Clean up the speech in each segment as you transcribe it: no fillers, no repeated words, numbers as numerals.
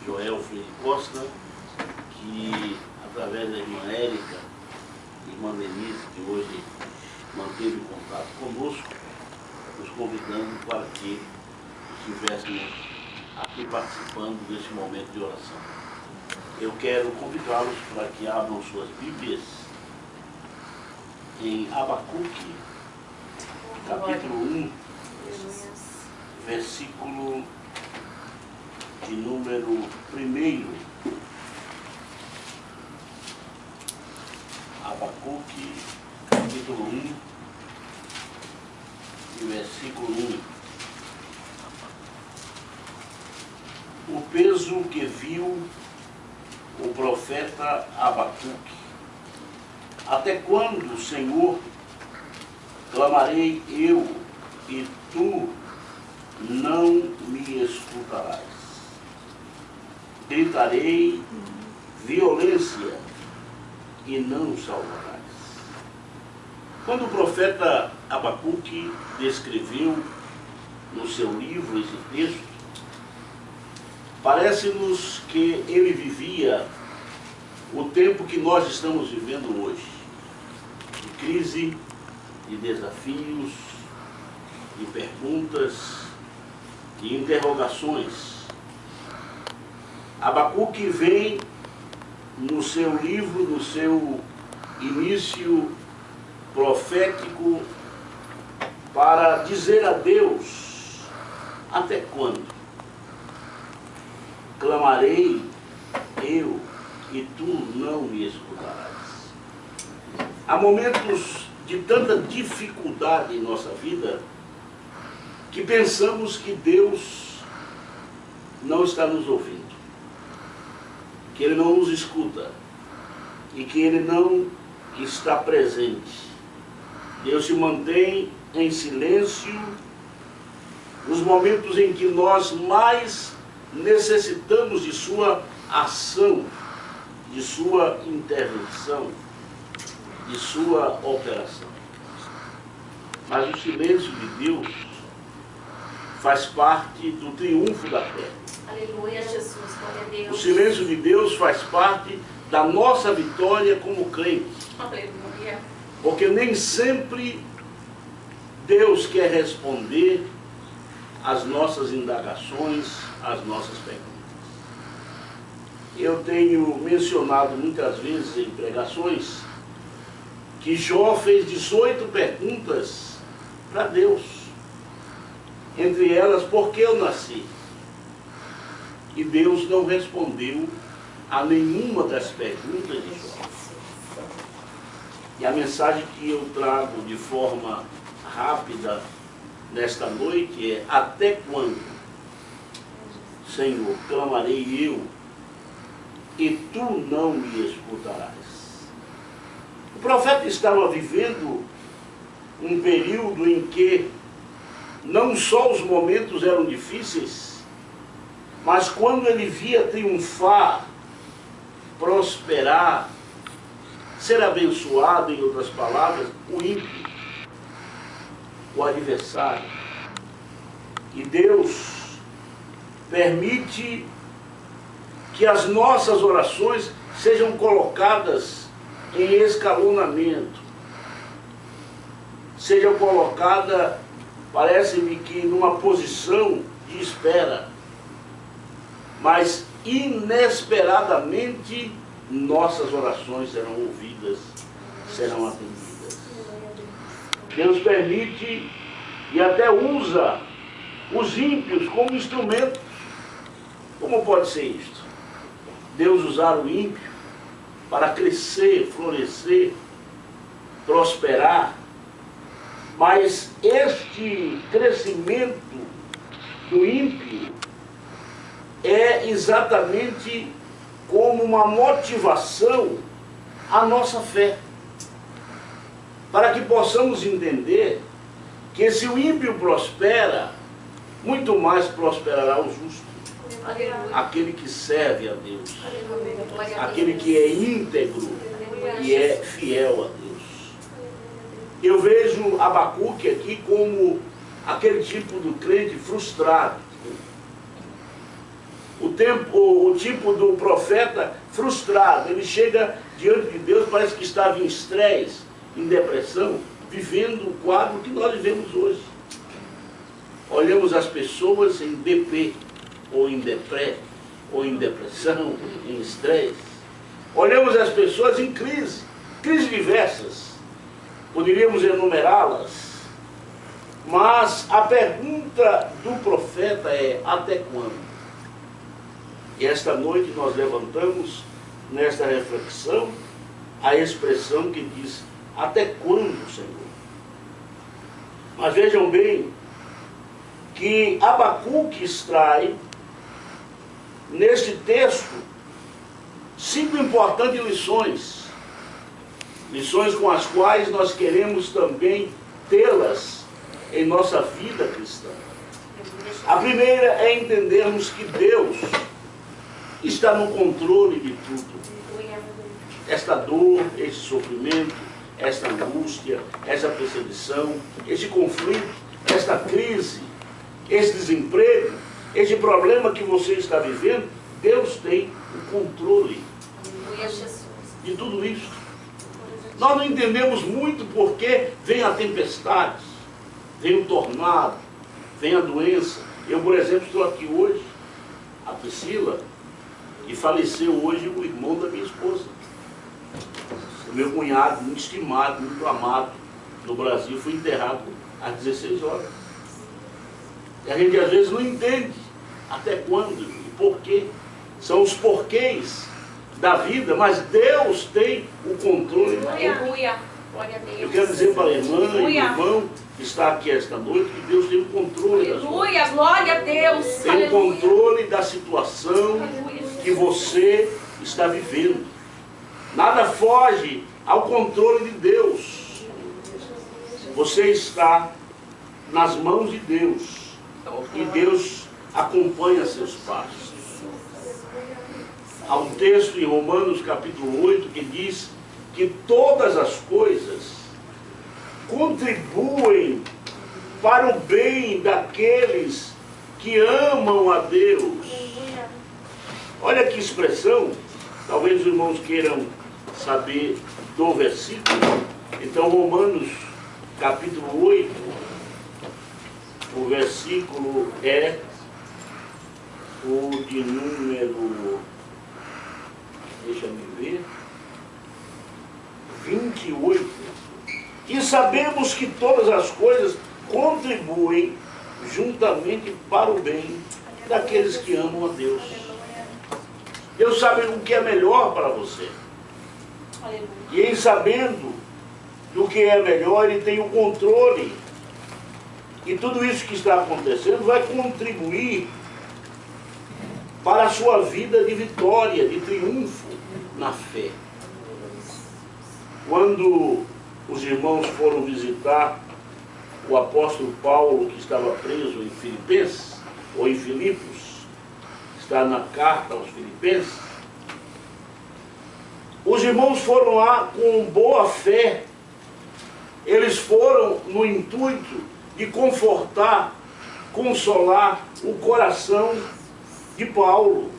Joel Freire Costa, que através da irmã Érica, irmã Denise, que hoje manteve contato conosco, nos convidando para que estivéssemos aqui participando deste momento de oração. Eu quero convidá-los para que abram suas Bíblias em Abacuque, capítulo 1, versículo de número 1. Abacuque, capítulo 1, e versículo 1. O peso que viu o profeta Abacuque. Até quando, Senhor, clamarei eu e tu não me escutarás? Gritarei violência e não salvarás. Quando o profeta Abacuque descreveu no seu livro esse texto, parece-nos que ele vivia o tempo que nós estamos vivendo hoje, de crise, de desafios, de perguntas, de interrogações. Abacuque vem no seu livro, no seu início profético, para dizer a Deus: até quando clamarei eu e tu não me escutarás? Há momentos de tanta dificuldade em nossa vida que pensamos que Deus não está nos ouvindo, que Ele não nos escuta e que Ele não está presente. Deus se mantém em silêncio nos momentos em que nós mais necessitamos de sua ação, de sua intervenção, de sua operação. Mas o silêncio de Deus faz parte do triunfo da fé. Aleluia, Jesus, glória a Deus. O silêncio de Deus faz parte da nossa vitória como crente. Aleluia. Porque nem sempre Deus quer responder às nossas indagações, às nossas perguntas. Eu tenho mencionado muitas vezes em pregações que Jó fez 18 perguntas para Deus. Entre elas, por que eu nasci? E Deus não respondeu a nenhuma das perguntas de Jó. E a mensagem que eu trago de forma rápida nesta noite é: até quando, Senhor, clamarei eu e tu não me escutarás? O profeta estava vivendo um período em que não só os momentos eram difíceis, mas quando ele via triunfar, prosperar, ser abençoado, em outras palavras, o ímpio, o adversário. E Deus permite que as nossas orações sejam colocadas em escalonamento, seja colocada, parece-me que numa posição de espera, mas inesperadamente nossas orações serão ouvidas, serão atendidas. Deus permite e até usa os ímpios como instrumentos. Como pode ser isto? Deus usar o ímpio para crescer, florescer, prosperar. Mas este crescimento do ímpio é exatamente como uma motivação à nossa fé, para que possamos entender que se o ímpio prospera, muito mais prosperará o justo. Aleluia. Aquele que serve a Deus, Aleluia. Glória a aquele Deus. que é íntegro Aleluia. e é fiel a Deus. Eu vejo Abacuque aqui como aquele tipo do crente frustrado. o tipo do profeta frustrado. Ele chega diante de Deus, parece que estava em estresse, em depressão, vivendo o quadro que nós vivemos hoje. Olhamos as pessoas em DP, ou em deprê, ou em depressão, em estresse. Olhamos as pessoas em crises diversas. Poderíamos enumerá-las. Mas a pergunta do profeta é: até quando? E esta noite nós levantamos, nesta reflexão, a expressão que diz: até quando, Senhor? Mas vejam bem que Abacuque extrai, neste texto, 5 importantes lições. Lições com as quais nós queremos também tê-las em nossa vida cristã. A primeira é entendermos que Deus está no controle de tudo. Esta dor, esse sofrimento, esta angústia, essa perseguição, esse conflito, esta crise, esse desemprego, esse problema que você está vivendo, Deus tem o controle de tudo isso. Nós não entendemos muito porque vem a tempestade, vem o tornado, vem a doença. Eu, por exemplo, estou aqui hoje, a Priscila, e faleceu hoje o irmão da minha esposa. O meu cunhado, muito estimado, muito amado no Brasil, foi enterrado às 16 horas. E a gente às vezes não entende até quando e por quê. São os porquês da vida, mas Deus tem o controle de tudo. Eu quero dizer para a irmã e o irmão que está aqui esta noite que Deus tem o controle da sua vida. Glória a Deus. Tem o controle da situação que você está vivendo. Nada foge ao controle de Deus. Você está nas mãos de Deus. E Deus acompanha seus passos. Há um texto em Romanos capítulo 8 que diz que todas as coisas contribuem para o bem daqueles que amam a Deus. Olha que expressão. Talvez os irmãos queiram saber do versículo. Então, Romanos capítulo 8, o versículo é o de número, deixa eu ver, 28. E sabemos que todas as coisas contribuem juntamente para o bem daqueles que amam a Deus. Deus sabe o que é melhor para você. E em sabendo do que é melhor, Ele tem o controle. E tudo isso que está acontecendo vai contribuir para a sua vida de vitória, de triunfo na fé. Quando os irmãos foram visitar o apóstolo Paulo, que estava preso em Filipenses, ou em Filipos, está na carta aos Filipenses, os irmãos foram lá com boa fé. Eles foram no intuito de confortar, consolar o coração de Paulo.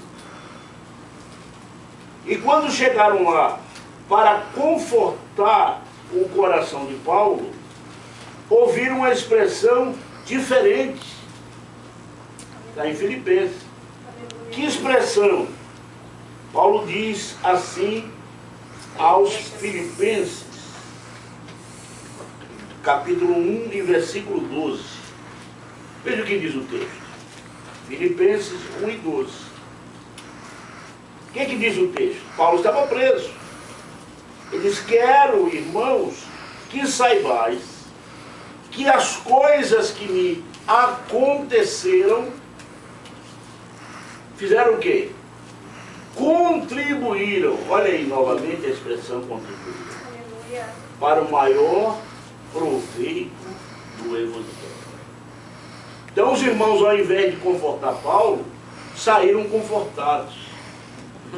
E quando chegaram lá para confortar o coração de Paulo, ouviram uma expressão diferente. Está em Filipenses. Que expressão? Paulo diz assim aos Filipenses, capítulo 1 e versículo 12. Veja o que diz o texto. Filipenses 1 e 12. O que diz o texto? Paulo estava preso. Ele diz: quero, irmãos, que saibais que as coisas que me aconteceram fizeram o quê? Contribuíram. Olha aí novamente a expressão contribuíram. Para o maior proveito do Evangelho. Então os irmãos, ao invés de confortar Paulo, saíram confortados.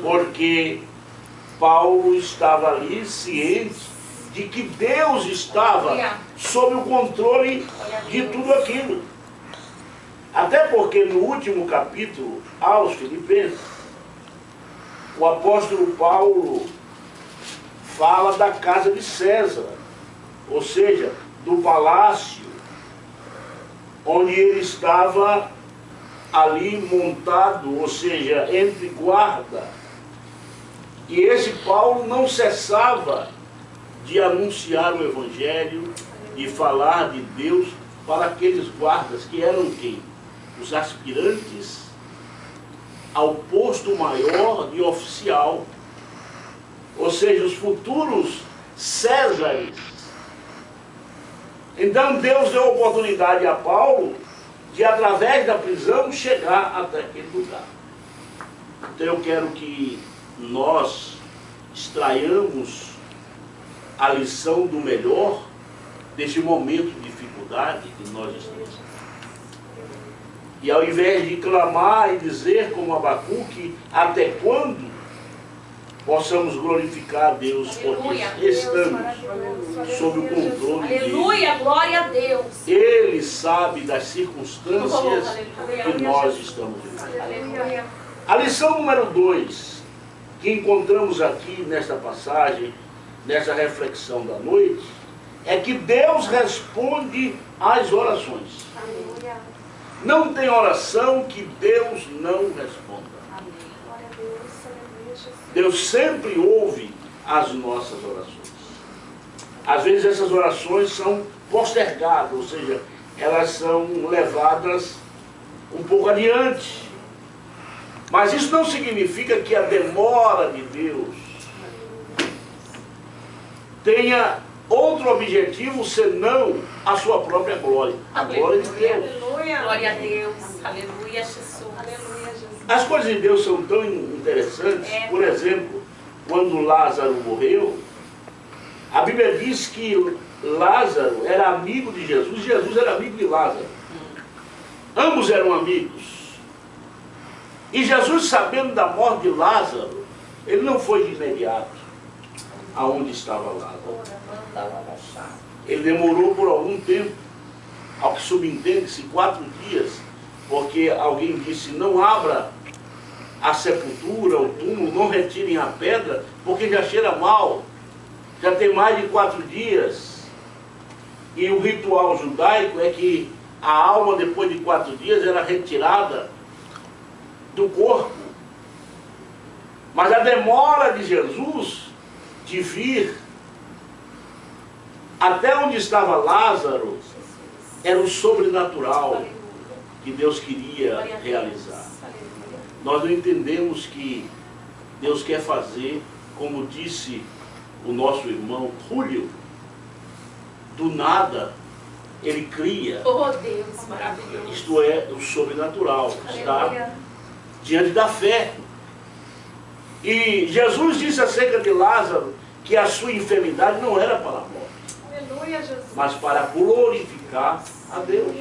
Porque Paulo estava ali ciente de que Deus estava sob o controle de tudo aquilo. Até porque no último capítulo, aos Filipenses, o apóstolo Paulo fala da casa de César, ou seja, do palácio, onde ele estava ali montado, ou seja, entre guarda. E esse Paulo não cessava de anunciar o Evangelho, de falar de Deus para aqueles guardas que eram quem? Os aspirantes ao posto maior de oficial, ou seja, os futuros Césares. Então Deus deu oportunidade a Paulo de, através da prisão, chegar até aquele lugar. Então eu quero que nós extraiamos a lição do melhor desse momento de dificuldade que nós estamos. E ao invés de clamar e dizer como Abacuque, até quando, possamos glorificar a Deus, porque estamos sob o controle dele. Aleluia, glória a Deus. Ele sabe das circunstâncias que nós estamos vivendo. Aleluia. A lição número 2, que encontramos aqui nesta passagem, nessa reflexão da noite, é que Deus responde às orações. Aleluia. Não tem oração que Deus não responda. Amém. Glória a Deus. Aleluia, Jesus. Deus sempre ouve as nossas orações. Às vezes essas orações são postergadas, ou seja, elas são levadas um pouco adiante. Mas isso não significa que a demora de Deus tenha outro objetivo senão a sua própria glória. A glória de Deus. Aleluia. Glória a Deus. Aleluia, Jesus. Aleluia, Jesus. As coisas de Deus são tão interessantes. Por exemplo, quando Lázaro morreu, a Bíblia diz que Lázaro era amigo de Jesus, Jesus era amigo de Lázaro. Ambos eram amigos. E Jesus, sabendo da morte de Lázaro, ele não foi de imediato aonde estava Lázaro. Ele demorou por algum tempo, ao que subentende-se 4 dias, porque alguém disse, não abra a sepultura, o túmulo, não retirem a pedra, porque já cheira mal, já tem mais de 4 dias. E o ritual judaico é que a alma, depois de 4 dias, era retirada do corpo. Mas a demora de Jesus de vir até onde estava Lázaro era o sobrenatural que Deus queria realizar. Nós não entendemos que Deus quer fazer, como disse o nosso irmão Júlio, do nada ele cria. Oh Deus, maravilhoso. Isto é, o sobrenatural está diante da fé. E Jesus disse acerca de Lázaro que a sua enfermidade não era para a morte, Aleluia, Jesus. mas para glorificar a Deus.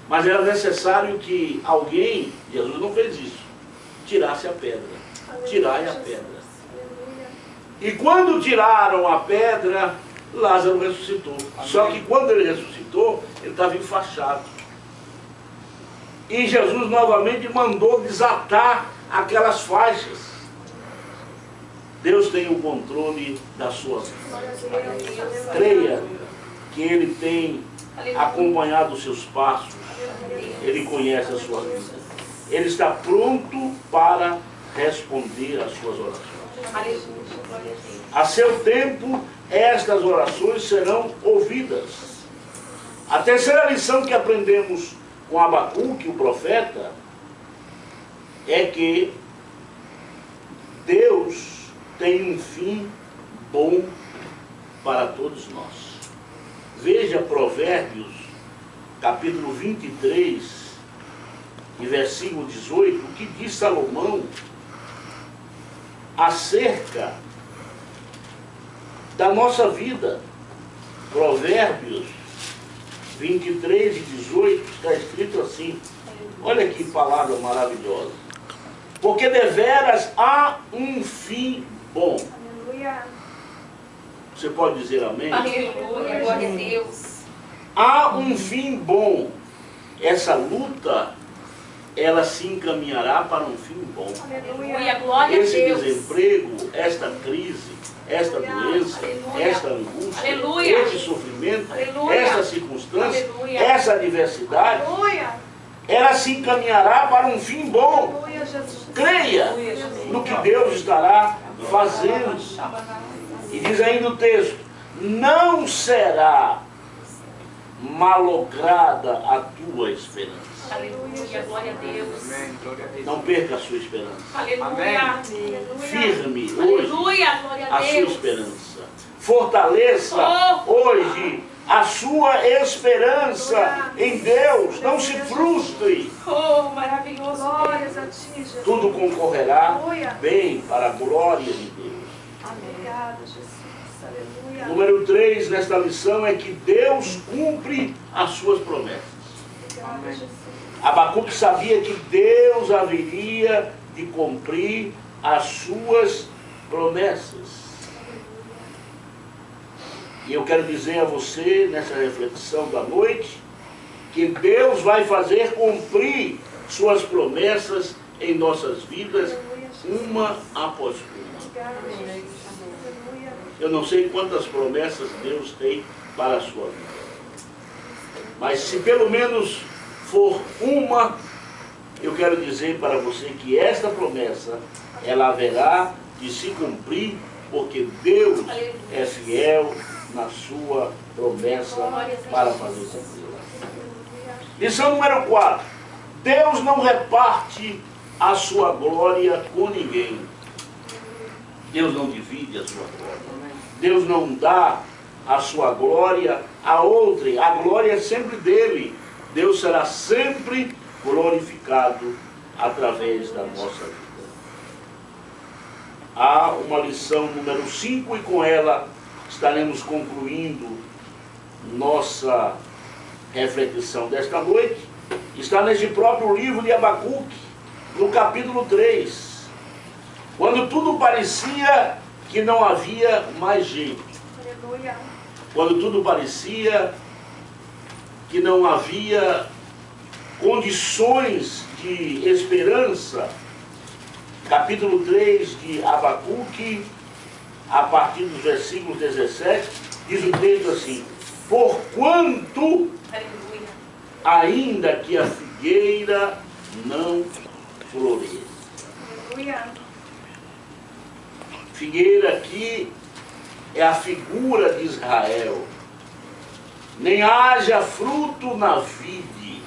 Mas era necessário que alguém, Jesus não fez isso, tirasse a pedra. Tirai a pedra. E quando tiraram a pedra, Lázaro ressuscitou. Só que quando ele ressuscitou, ele estava enfaixado. E Jesus novamente mandou desatar aquelas faixas. Deus tem o controle da sua vida. Creia que Ele tem acompanhado os seus passos. Ele conhece a sua vida. Ele está pronto para responder às suas orações. A seu tempo, estas orações serão ouvidas. A terceira lição que aprendemos com Abacuque, o profeta, é que Deus tem um fim bom para todos nós. Veja Provérbios, capítulo 23, e versículo 18, o que diz Salomão acerca da nossa vida. Provérbios 23 e 18, está escrito assim. Olha que palavra maravilhosa. Porque deveras há um fim bom. Aleluia. Você pode dizer amém? Aleluia, glória a Deus. Há um fim bom essa luta, ela se encaminhará para um fim bom. Aleluia, glória a Esse Deus. desemprego, esta crise, esta doença, Aleluia. esta angústia, Aleluia. esse sofrimento, Aleluia. esta circunstância, Aleluia. essa adversidade, Aleluia. ela se encaminhará para um fim bom. Aleluia, Jesus. Creia no que Deus estará fazendo. E diz ainda o texto: não será malograda a tua esperança. Aleluia, glória a Deus. Não perca a sua esperança. Aleluia. Firme hoje Aleluia, glória a a sua Deus. esperança. Fortaleça hoje a sua esperança em Deus. Não se frustre. Oh, maravilhoso. Glórias a ti, Jesus. Tudo concorrerá Aleluia. bem para a glória de Deus. Obrigada, Jesus. Aleluia. Número 3 nesta lição é que Deus cumpre as suas promessas. Obrigada, Jesus. Abacuque sabia que Deus haveria de cumprir as suas promessas. E eu quero dizer a você, nessa reflexão da noite, que Deus vai fazer cumprir suas promessas em nossas vidas, uma após uma. Obrigada, Jesus. Aleluia. Eu não sei quantas promessas Deus tem para a sua vida. Mas se pelo menos for uma, eu quero dizer para você que esta promessa, ela haverá de se cumprir, porque Deus é fiel na sua promessa para fazer cumpri-la. Lição número 4. Deus não reparte a sua glória com ninguém. Deus não divide a sua glória. Deus não dá a sua glória a outrem. A glória é sempre dele. Deus será sempre glorificado através da nossa vida. Há uma lição número 5 e com ela estaremos concluindo nossa reflexão desta noite. Está neste próprio livro de Abacuque, no capítulo 3. Quando tudo parecia que não havia mais jeito. Aleluia. Quando tudo parecia que não havia condições de esperança. Capítulo 3 de Abacuque, a partir dos versículos 17, diz o texto assim: porquanto, Aleluia. ainda que a figueira não floresça. Aleluia. Figueira aqui é a figura de Israel. Nem haja fruto na vide.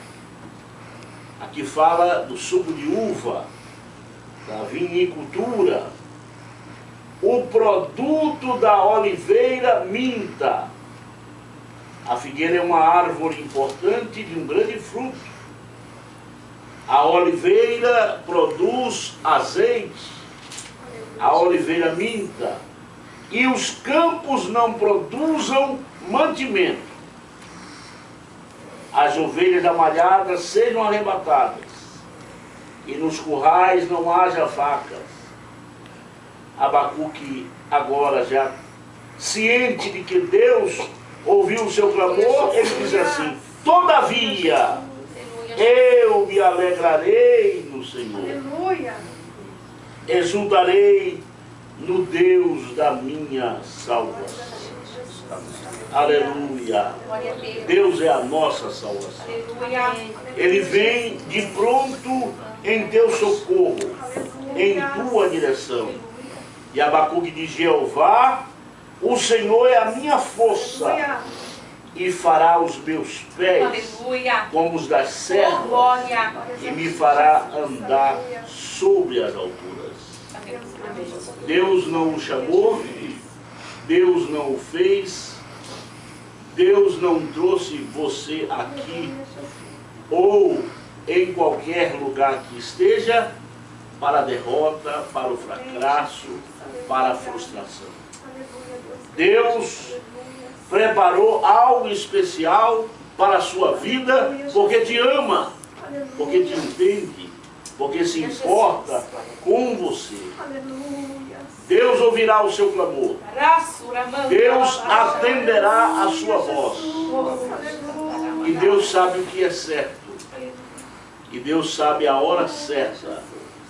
Aqui fala do suco de uva, da vinicultura. O produto da oliveira minta. A figueira é uma árvore importante de um grande fruto. A oliveira produz azeite. A oliveira minta. E os campos não produzam mantimento. As ovelhas da malhada sejam arrebatadas, e nos currais não haja facas. Abacuque, agora já ciente de que Deus ouviu o seu clamor, ele diz assim: todavia eu me alegrarei no Senhor, Aleluia. exultarei no Deus da minha salvação. Aleluia. Glória a Deus. Deus é a nossa salvação. Aleluia. Ele vem de pronto em teu socorro, em tua direção. E Abacuque diz: Jeová, o Senhor é a minha força, Aleluia. e fará os meus pés Aleluia. como os das Oh, servas, glória. e me fará andar sobre as alturas. Deus não o chamou, Deus não o fez, Deus não trouxe você aqui ou em qualquer lugar que esteja para a derrota, para o fracasso, para a frustração. Deus preparou algo especial para a sua vida porque te ama, porque te entende, porque se importa com você. Deus ouvirá o seu clamor. Deus atenderá a sua voz. E Deus sabe o que é certo. E Deus sabe a hora certa,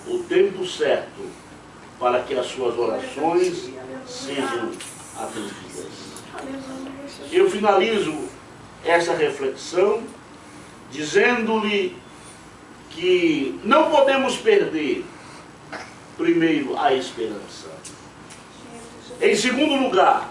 o tempo certo, para que as suas orações sejam atendidas. Eu finalizo essa reflexão dizendo-lhe que não podemos perder, primeiro, a esperança. Em segundo lugar,